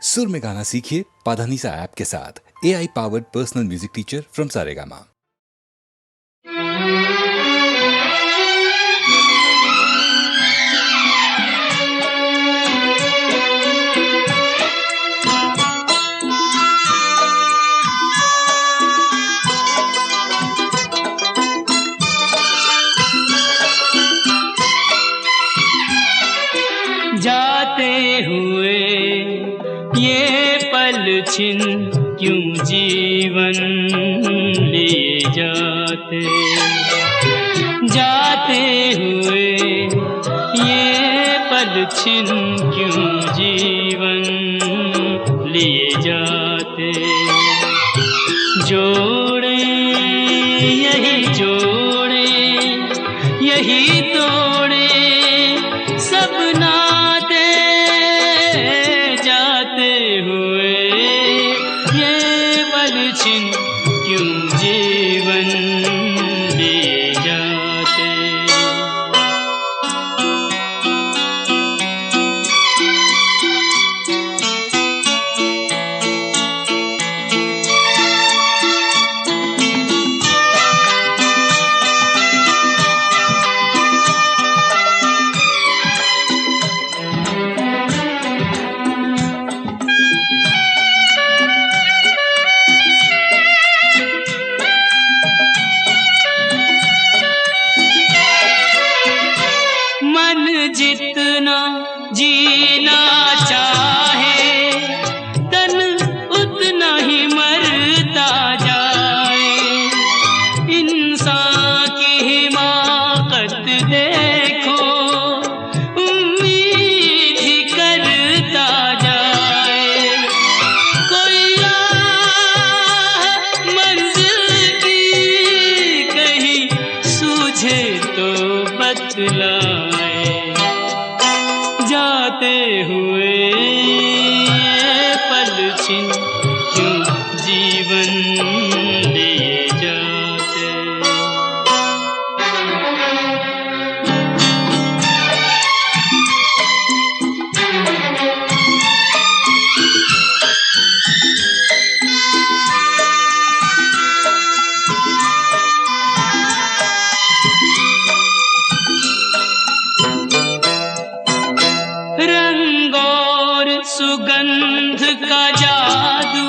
सुर में गाना सीखिए पाधानीसा ऐप के साथ। AI powered personal music teacher from Saregama. जाते हुए ये पल छिन क्यों जीवन लिए जाते, जाते हुए ये पल छिन क्यों जीवन लिए जाते। जोड़े यही जोड़े यही तोड़े सब नाते, जाते हुए ये पल छिन क्यों जीवन लिए जाते। जितना जीना चाहे तन उतना ही मरता जाए। इंसान की हिमाकत देखो उम्मीद ही करता जाए। कोई राह मंजिल की कहीं सूझे तो बतलाए। जाते हुए ये पल छिन क्यों जीवन लिए जाते। रंग और सुगंध का जादू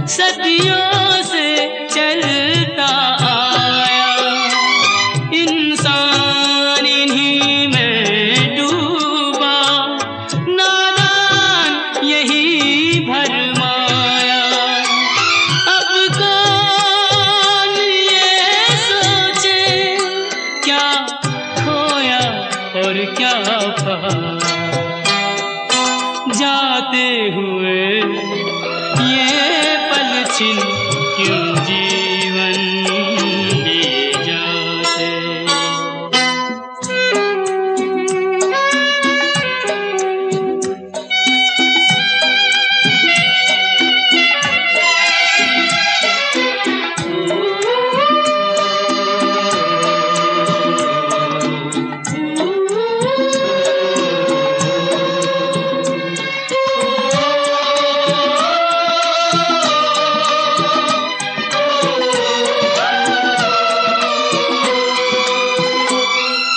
सदियों से चलता आया। इंसान इन्हीं में डूबा, नादान यही भरमाया। अब कौन ये सोचे क्या खोया और क्या पाया। जाते हुए ये पल छिन क्यों जीवन लिए जाते।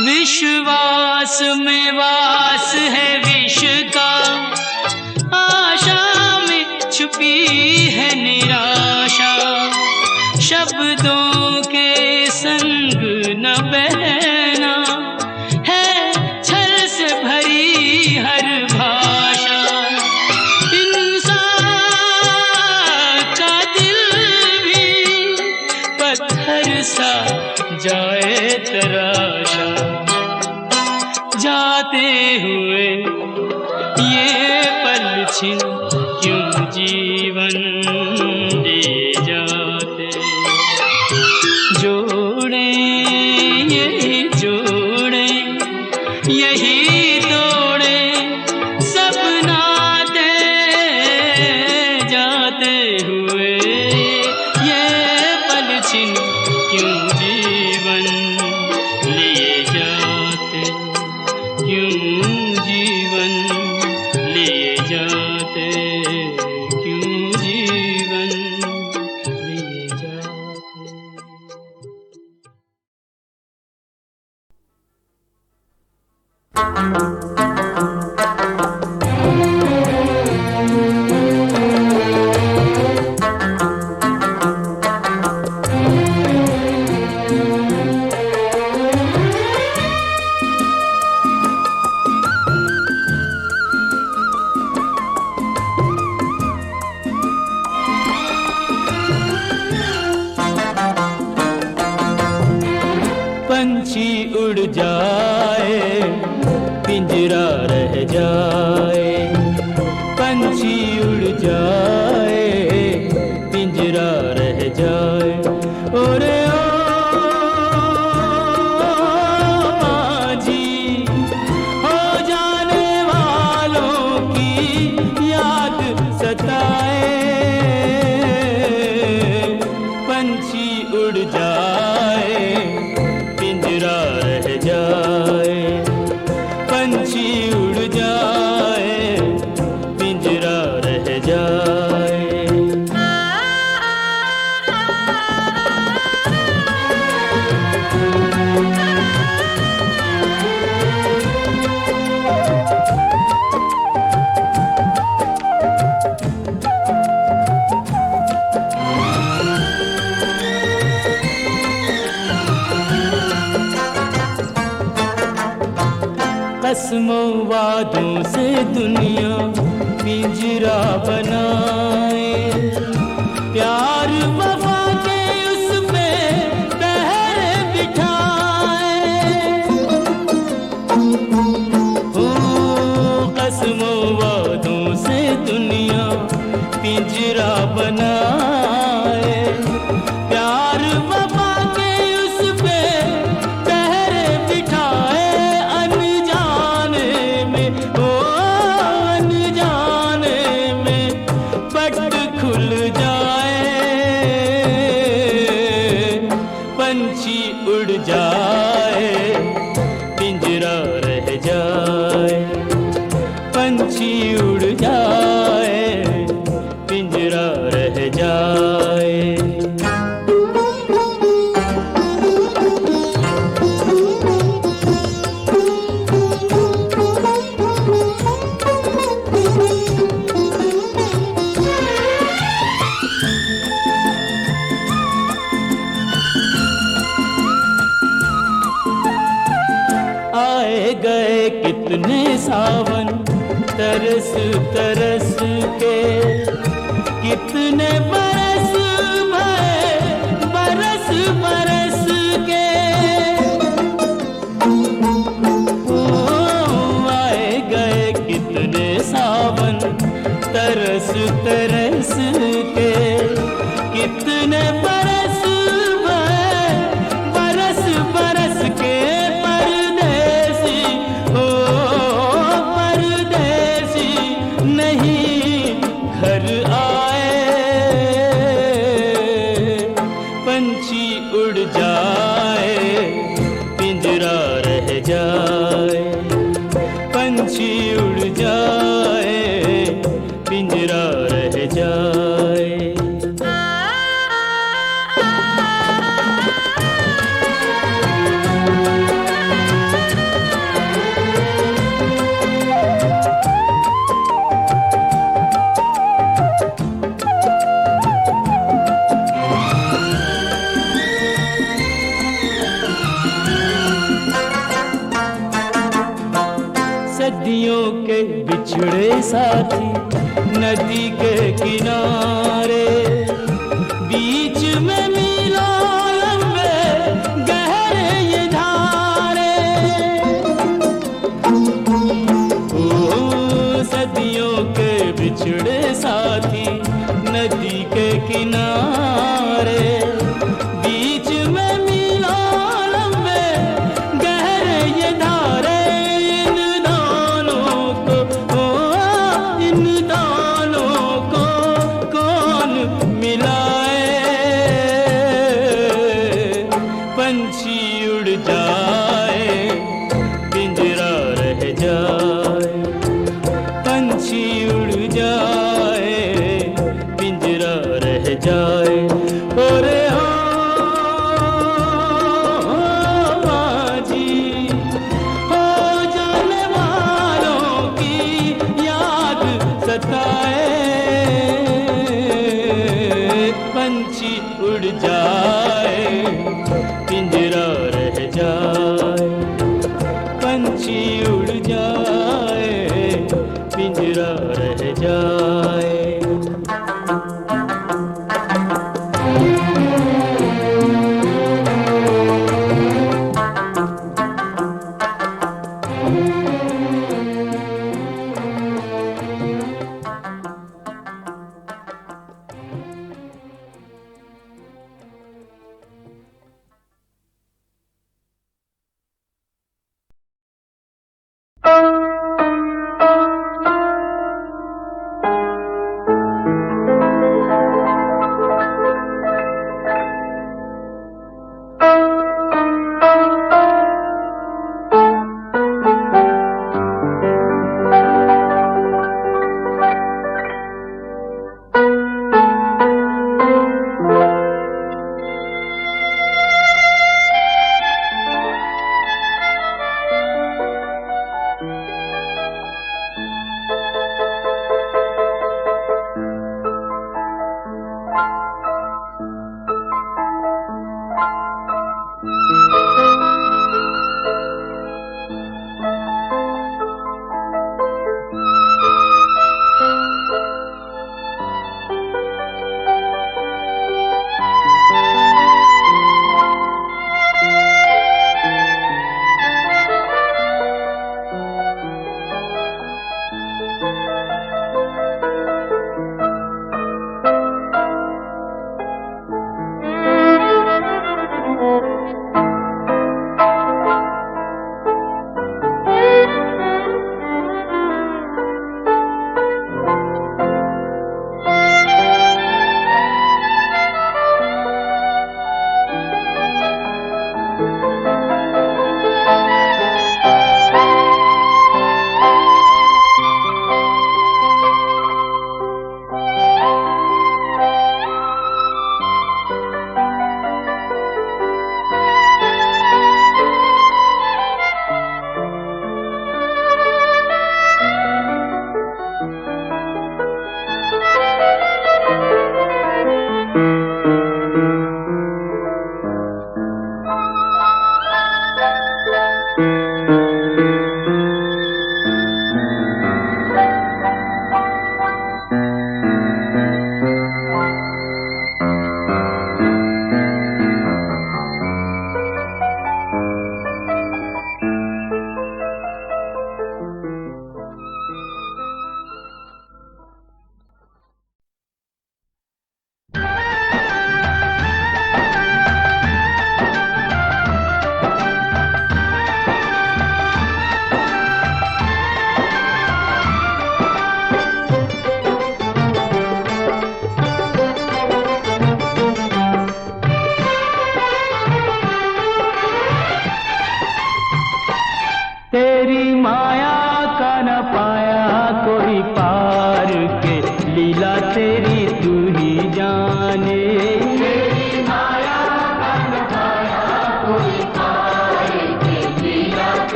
विश्वास में वास है विष का, आशा में छुपी है निराशा। शब्दों के संग न बहना है छल से भरी हर भाषा। इंसान का दिल भी पत्थर सा जाए तराशा। जाते हुए ये पल छिन क्यों जीवन लिए जाते। जोड़े यही जोड़े यही तोड़े सब नाते, जाते हुए ये पल छिन क्यों जीवन लिए जाते। क्यों जीवन लिए जाते। पंछी उड़ जाए पिंजरा रह जाए, पंछी उड़ जाए पिंजरा रह जाए। ओरे ओ माझी, हो जाने वालों की याद सताए, पंछी उड़ जाए पिंजरा रह जाए, पंछी उड़ जाए पिंजरा रह जाए। कसमों वादों से दुनिया पिंजरा बनाए, प्यार वफा के उस पे पहरे बिठाए। ओ कसमों वादों से दुनिया पिंजरा बनाए, प्यार वफा के उस पे पहरे बिठाए। खुल जाए पंछी उड़ जाए पिंजरा रह जाए, पंछी उड़ जाए पिंजरा रह जाए। आए गए कितने सावन तरस तरस के, कितने बरस भरे बरस बरस के। ओ आए गए कितने सावन तरस तरस के, कितने बरस भरे बरस बरस के। घर आए पंछी उड़ जाए पिंजरा रह जाए, पंछी उड़ जाए पिंजरा रह जाए। सदियों के बिछड़े साथी नदी के किनारे, बीच में मीलों लंबे गहरे ये धारे। ओ सदियों के बिछड़े साथी नदी के किनारे, बीच में मीलों लंबे गहरे ये धारे। इन दोनों को कौन मिलाए, पंछी उड़ जाए पिंजरा रह जाए, पंछी उड़ जाए पिंजरा रह जाए। ओरे हो माझी, हो जाने वालों की याद सताए, पंछी उड़ जाए पिंजरा रह जाए, पंछी उड़ जाए पिंजरा रह जाए।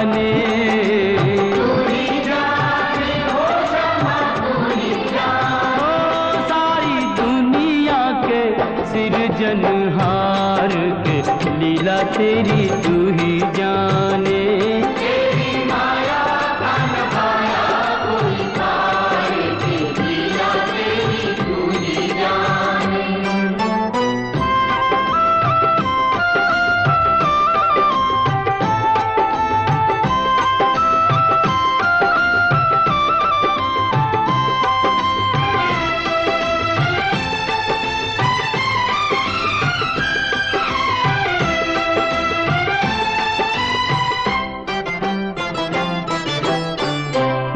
जाने, सारी दुनिया के सिरजनहार के लीला तेरी तू ही जाने।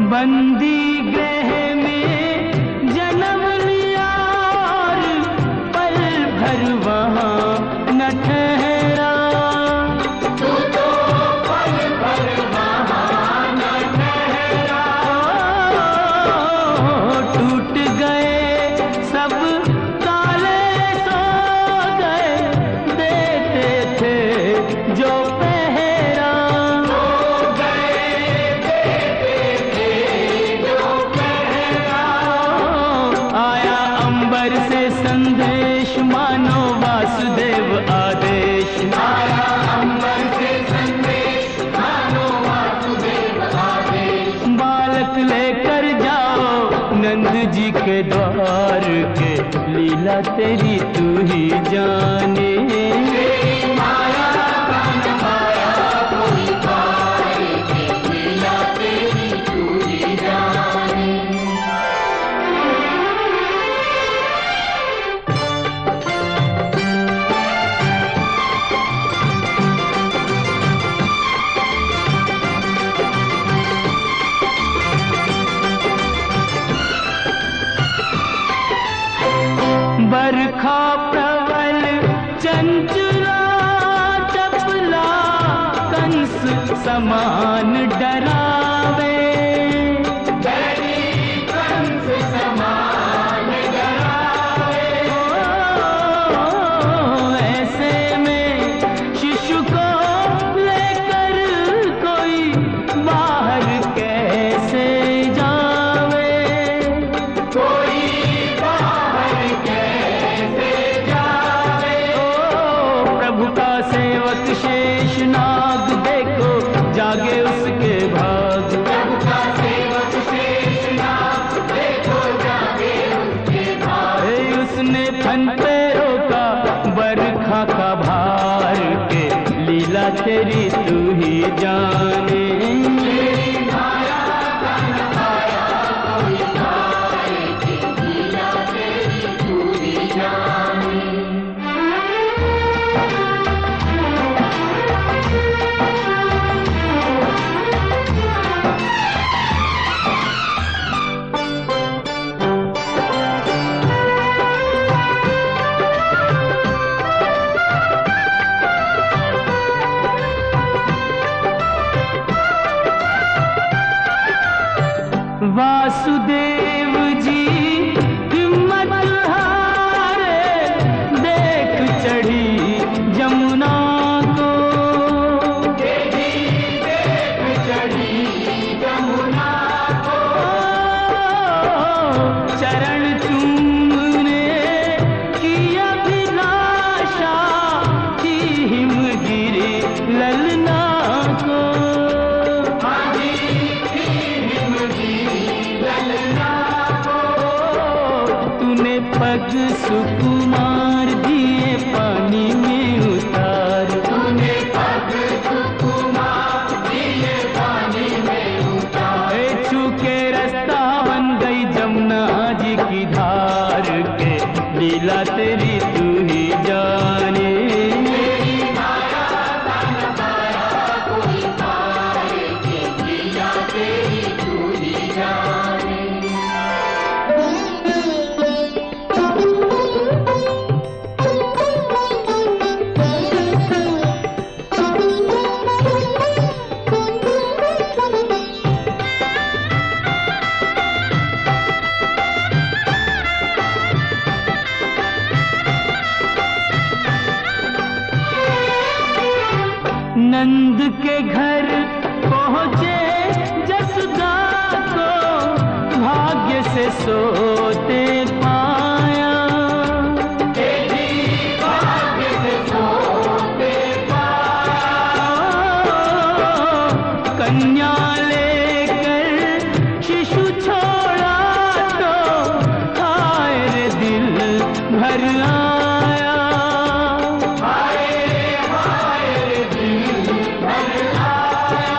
बंदी गृह में जन्म लिया और पल भर वहाँ न ठहरा, तू तो पल भर वहाँ न ठहरा। टूट गए सब ताले सो गए, देते थे जो पहरा, से संदेश मानो वासुदेव आदेश, आया अंबर से संदेश मानो वासुदेव आदेश। बालक लेकर जाओ नंद जी के द्वार के, लीला तेरी तू ही जाने। माया कान माया कोई पार के, लीला तेरी तू ही जाने। बरखा प्रबल चंचला चपला कंस समान डरावे, कंस समान डरावे। ऐसे में शिशु को लेकर कोई बाहर कैसे जावे, कोई शेष नाग देखो जागे उसके भाग, का सेवक शेष नाग देखो जागे उसके भाग। उसने फन पे रोका बरखा का भार के, लीला तेरी तू ही जाने। माया कान माया कोई पार के, लीला तेरी तू ही जाने। वासुदेव जी हिम्मत हारे, देख चढ़ी जमुना को, देख चढ़ी जमुना को। चरण चूमने की अभिलाषा थी हिमगिरी ललना को, पग सुकुमार दिए पानी में उतार, तूने पग सुकुमार दिए पानी में उतार। छूके रास्ता बन गई जमुना जी की धार के, लीला तेरी तू ही जाने। माया कान माया कोई पार के, लीला तेरी तू ही जाने। नंद के घर पहुँचे जसदा को भाग्य से सोते पाया, भाग्य से सोते पाया। कन्या लेकर शिशु छोड़ा तो हाय रे दिल भर आया, हाय रे दिल भर आया।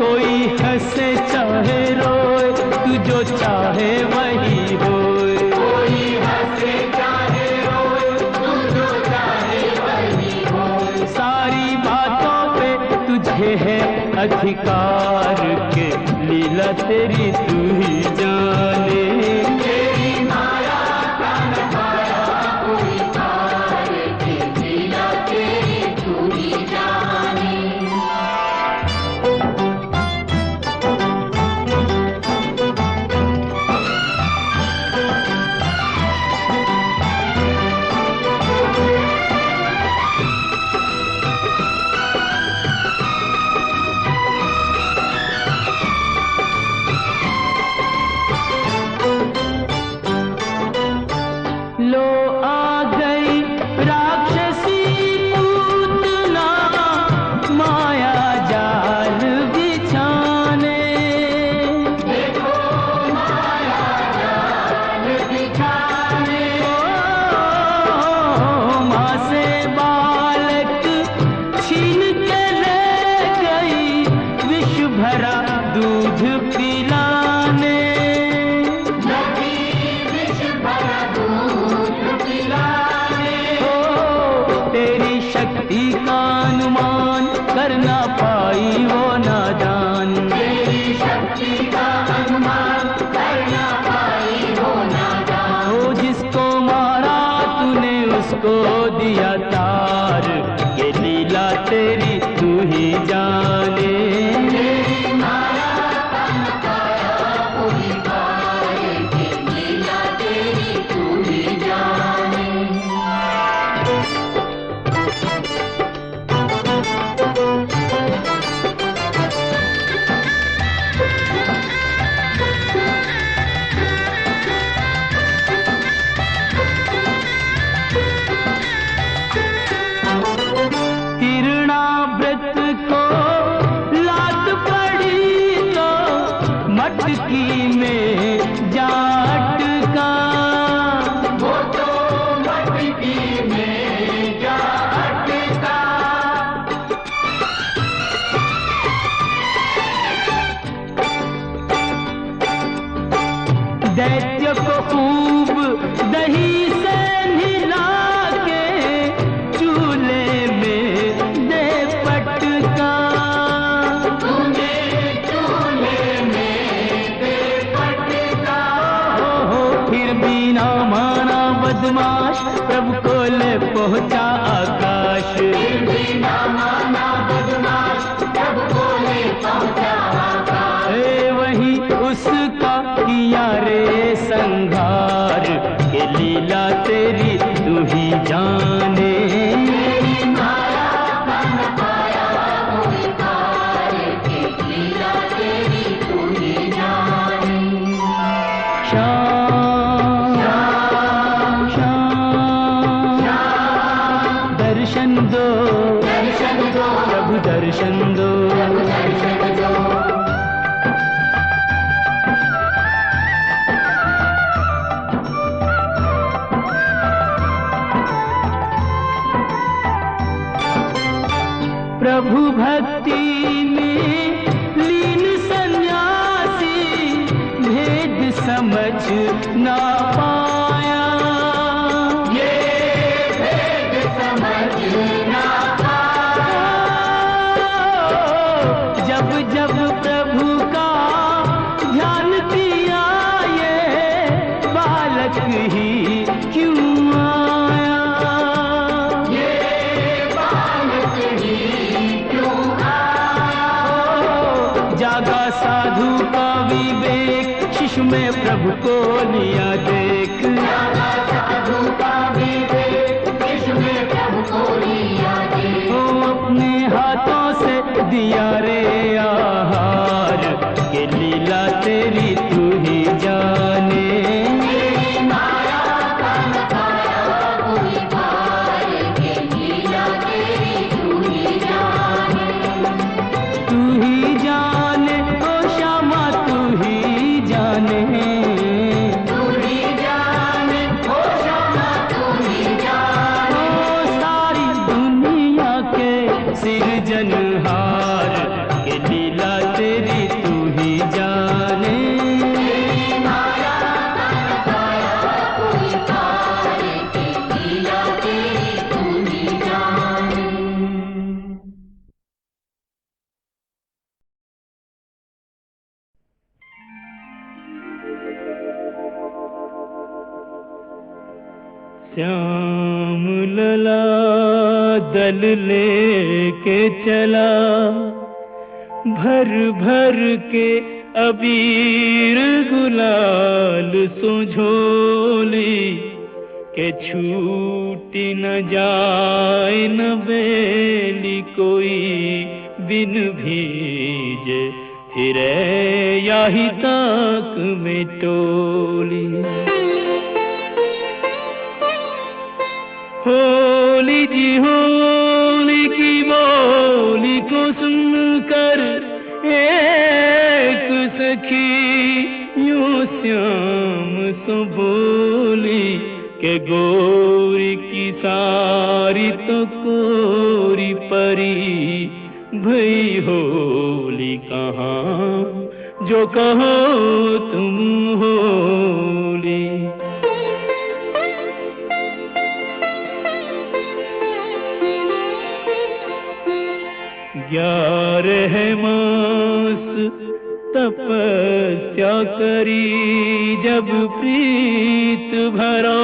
कोई हंसे चाहे रोए तू जो चाहे वही होए, कोई हंसे चाहे रोए तू जो चाहे वही होए। सारी बातों पे तुझे है अधिकार के लीला तेरी तू ही जाने। तेरी माया का नखाया कोई पार के लीला तेरी तू ही जाने। लो आ गई राक्षसी पूतना माया जाल बिछाने, देखो माया जाल बिछाने। माँ से बालक छीन के ले गई विष भरा दूध पिलाने, तेरी शक्ति का अनुमान कर ना पाई वो नादान, तेरी शक्ति का अनुमान कर ना पाई वो नादान। ओ जिसको मारा तूने उसको दिया तार, ये लीला तेरी तू ही जाने। तेरी माया का नखाया कोई पार के लीला तेरी तू ही जाने। तिरणाव्रत को लात पड़ी तो मटकी में जा अटका, वो तो मटकी में जा अटका। दैत्य को खूब दही से नहला के चूल्हे में दे पटका, तूने चूल्हे में दे पटका। हो फिर भी ना माना बदमाश प्रभु को ले पहुंचा आकाश, फिर भी ना माना बदमाश प्रभु को ले पहुंचा आकाश। वही उसका किया रे संघार, के लीला तेरी तू ही जाने। तेरी माया का नखाया कोई पार के लीला तेरी तू ही जाने। श्याम श्याम श्याम दर्शन दो, दर्शन दो प्रभु दर्शन दो, दर्शन दो। प्रभु भक्ति में लीन सन्यासी भेद समझ ना पाया, ये भेद समझ ना पाया। जब जब प्रभु का ध्यान किया ये बालक ही क्यों आया, ये बालक ही क्यों आया। जागा साधु का विवेक शिशु में प्रभु को लिया देख, जागा साधु का विवेक शिशु में प्रभु को लिया देख। अपने हाथों से दिया रे आहार के लीला तेरी तू ही जाने। तू ही जाने ओ श्यामा तू ही जाने। सारी दुनिया के सिरजनहार के लीला तेरी तू ही जाने। श्याम लला दल लेके चला भर भर के अबीर गुलाल सो झोली के छूटी न जाए न बेली कोई बिन भीजे फिरे याही ताक में टोली। होली जी होली की बोली को सुनकर एक सखी यूं श्याम सो बोली के गोरी की सारी तो कोरी परी भई होली कहाँ जो कहो तुम होली। 11 मास तपस्या करी जब प्रीत भरा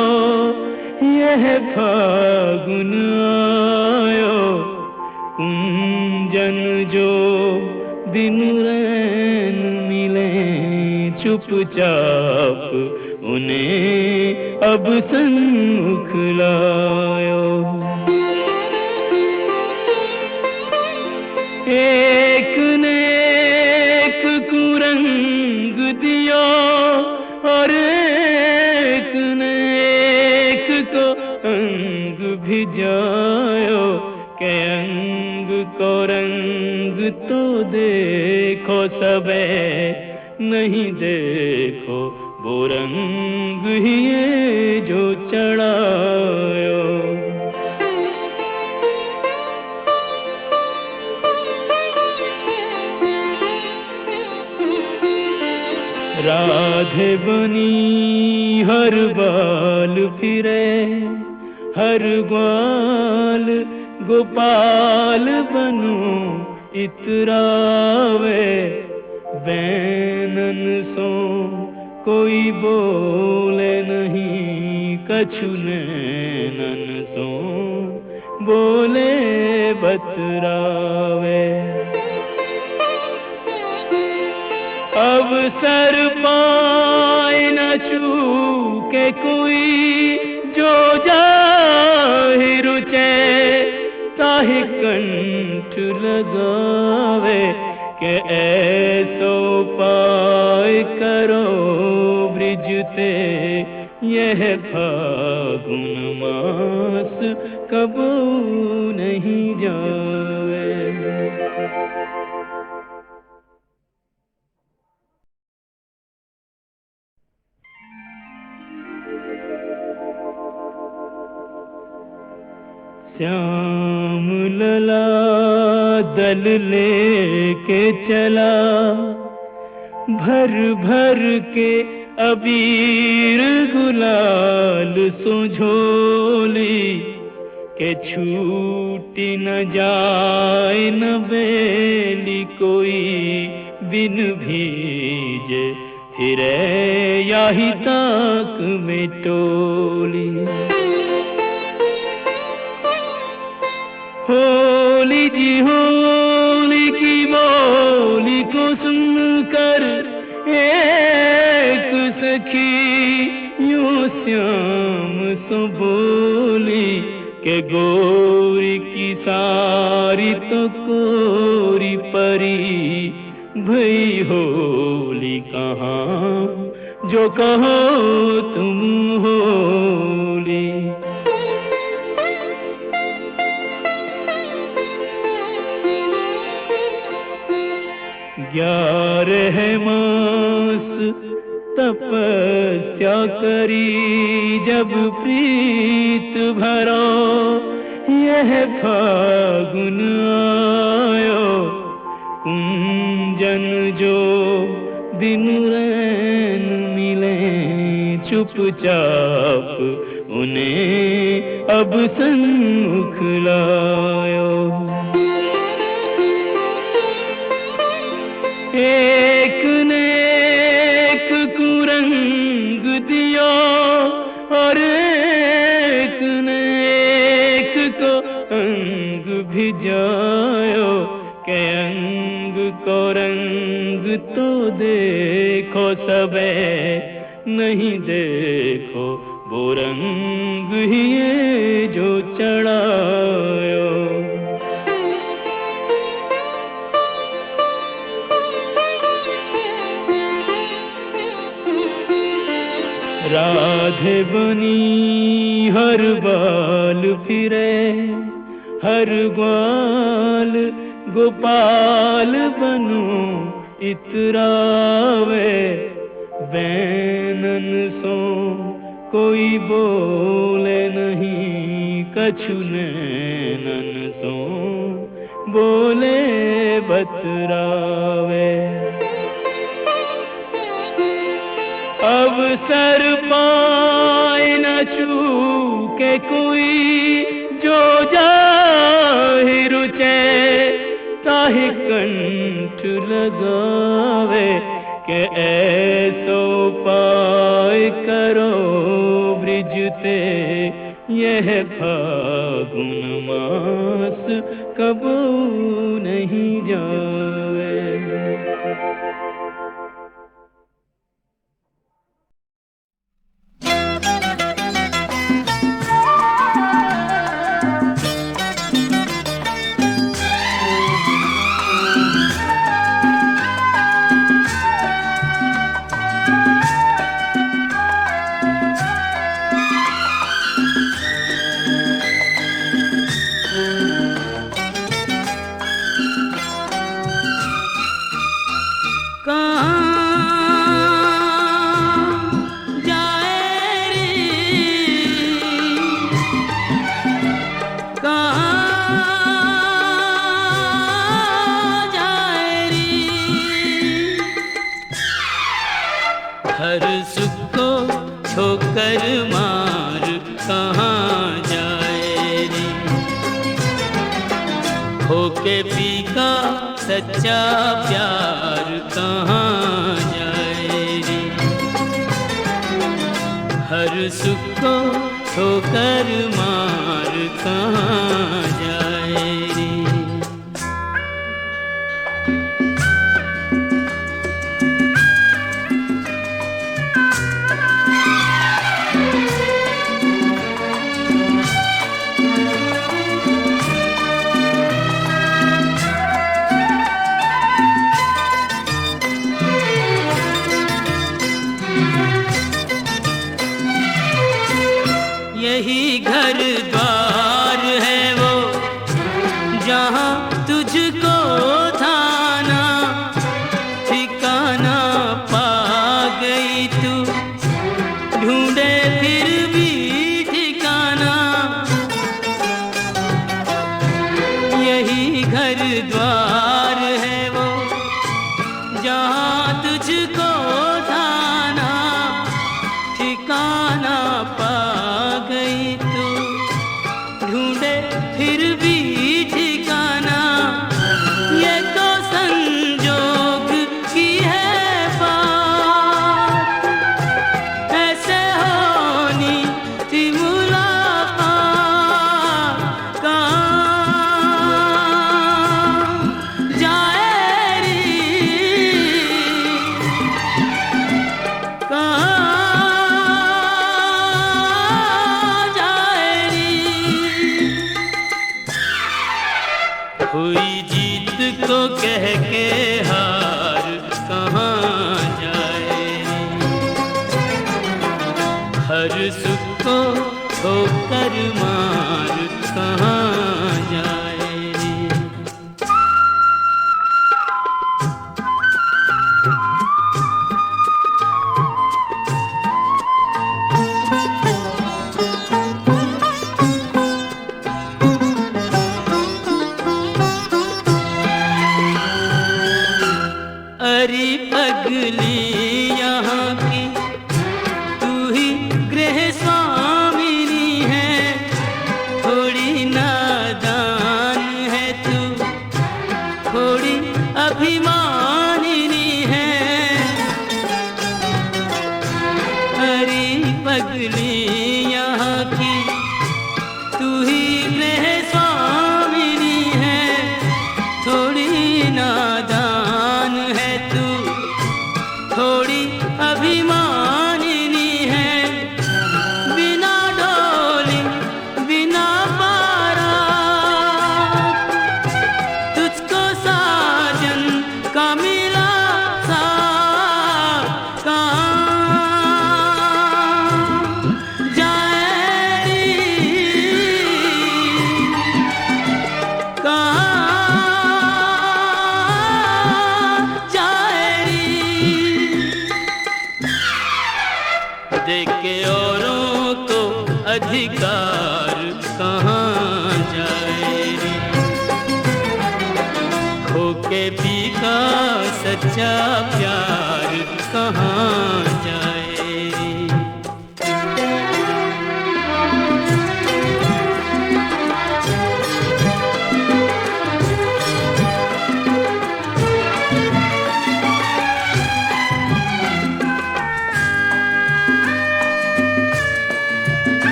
यह फागुन आयो कुंजन जो दिन रैन मिले चुपचाप उन्हें अब सन्मुख लायो। एक ने एक कुरंग दिया और एक ने एक को अंग भिजायो के अंग को रंग तो देखो सबे नहीं देखो वो रंग ही ये जो चढ़ायो। राधे बनी हर बाल फिरे हर ग्वाल गोपाल बनो इतरावे बैनन सो कोई बोले नहीं कछु नैनन सो बोले बतरावे। अवसर पाए न चूके कोई जो जाहि रुचे ताहि कंठ लगावे के ऐसो पाए करो ब्रिजते यह फागुन मास कबू नहीं जावे। श्याम लला दल लेके चला भर भर के अबीर गुलाल सो झोली के छूटी न जाए न बेली कोई बिन भीजे फिरे याही ताक में टोली। होली जी होली की बोली को सुनकर एक सखी श्याम सो बोली के गोरी की सारी तो कोरी परी भई होली कहाँ, जो कहो तुम होली। 11 मास तपस्या करी जब प्रीत भरो, यह फागुन आयो कुंजन जो दिन रैन मिले चुपचाप उन्हें अब सन्मुख लायो। एक ने एक कुरंग दियो और एक ने एक को अंग भिजायो, के अंग को रंग तो देखो सबे, नहीं देखो वो रंग ही ये जो चढ़ायो। राधे बनी हर बाल फिरे, हर ग्वाल गोपाल बनू इतरावे, बैनन सो कोई बोले नहीं, कछु नैनन सो बोले बतरावे। अब सर पाए न चूके कोई, जो जाहि रुचे ताहि कंठ लगावे, के ऐसो पाय करो ब्रिजते, यह फागुन मास कबू नहीं जावे। हर सुख को ठोकर मार कहाँ जाए रे, होके फीका सच्चा प्यार कहाँ जाए रे। हर सुख को ठोकर मार कहाँ जाए रे। यही घर द्वार है वो जहाँ तुझको थाना ठिकाना पा गई तू, ढूंढे फिर भी ठिकाना। यही घर द्वार है वो जहाँ तुझको थाना ठिकाना पा गई तू, ढूंढे फिर भी ठिकाना। ये तो संजोग की है बात, ऐसे होनी थी मुलाकात। कहाँ जाए री इसको कह के हार कहाँ जाए, हर सुख को ठोकर मार कहाँ जाए। अरे पगली यहाँ की तू ही गृह स्वामिनी है, थोड़ी नादान है तू, थोड़ी अभिमानिनी है। अरे पगली यहाँ की तू ही गृह स्वामिनी है, थोड़ी नादान है तू, थोड़ी अभिमानिनी है। बिना डोली बिना पारा तुझको साजन का मिला सा कहाँ जाए रे, कहाँ जाए रे। देख के औरों को अधिकार कहाँ जाए रे, खो के पी का सच्चा प्यार कहाँ जाए रे।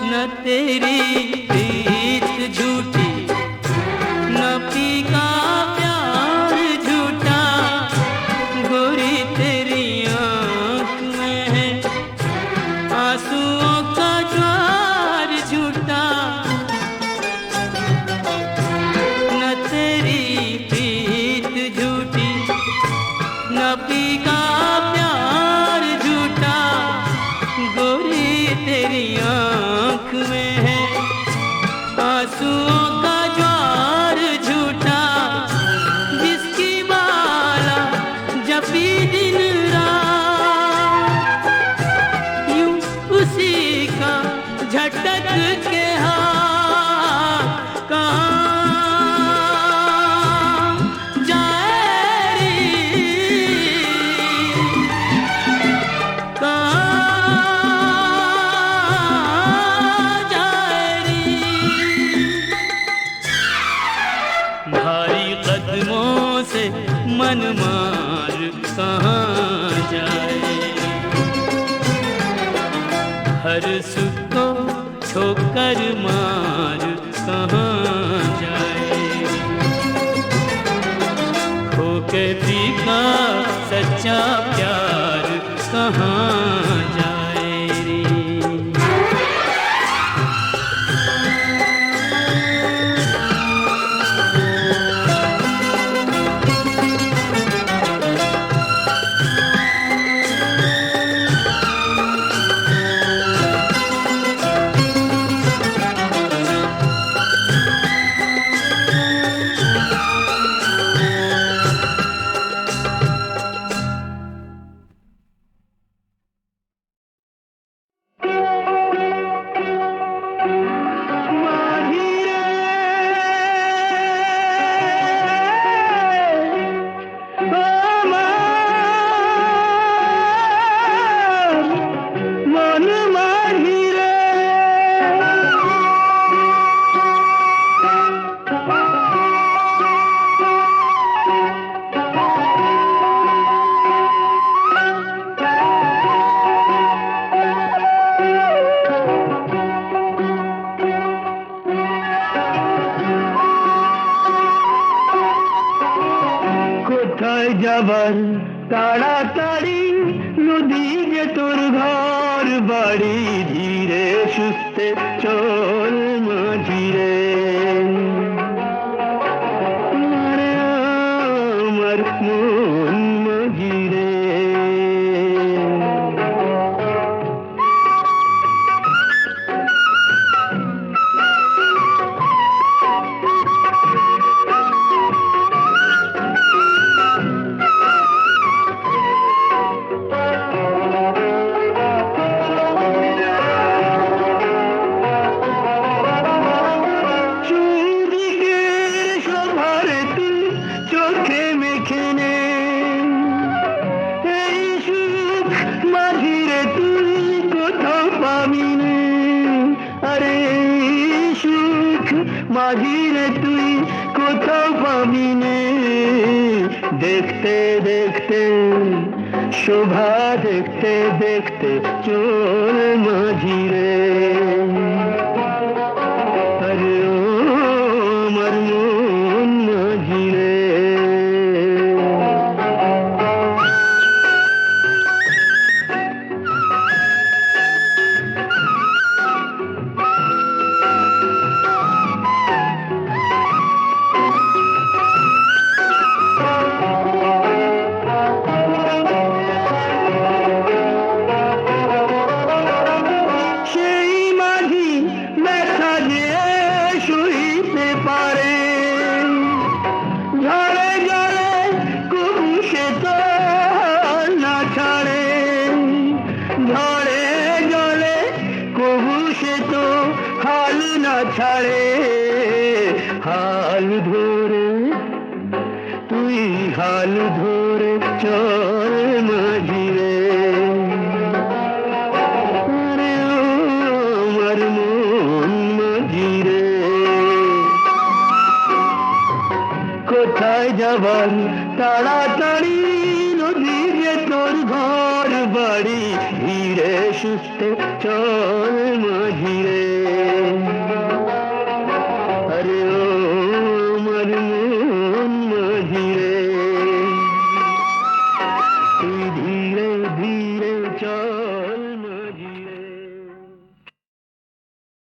न तेरी प्रीत झूठी, न पी का प्यार झूठा, गोरी तेरी आँख में है आंसुओं का ज्वार झूठा। न तेरी प्रीत झूठी, न पी का प्यार झूठा, गोरी तेरी आँख में है आंसुओं का ज्वार झूठा। जिसकी माला जपी दिन रात, यूं उसी का झटक के हाथ कहाँ जाए रे, कहाँ जाए रे। भारी कदमों से मन मार कहाँ जाए, हर सुख को ठोकर मार कहाँ जाए। खो के पी का सच्चा प्यार कहाँ जाए रे। যাবার তাড়াতাড়ি নদীকে তোর ঘর ঘর বাড়ি ধীরে সুস্থে চল মাঝিরে আরে আমার মন মাঝিরে চুরিকের শোভার তুই চোখে মেখে নে এই সুখ মাঝিরে তুই কোথাও পাবি নে আরে এই সুখ মাঝিরে তুই কোথাও পাবি নে দেখতে দেখতে শোভা দেখতে দেখতে চল মাঝিরে আরে ও আমার মন মাঝিরে সেই মাঝি ব্যথা যে সইতে পারে ঝড়ে ঝড়ে কবু সে তো হাল না ছাড়ে ঝড়ে জলে কবু সে তো হাল না ছাড়ে হাল ধরে তুই হাল ধরে চল মাঝিরে আরে ও আমার মন মাঝিরে কোথায় যাবার তাড়াতাড়ি নদী যে তোর ঘর বাড়ি ধীরে সুস্থে চল মাঝি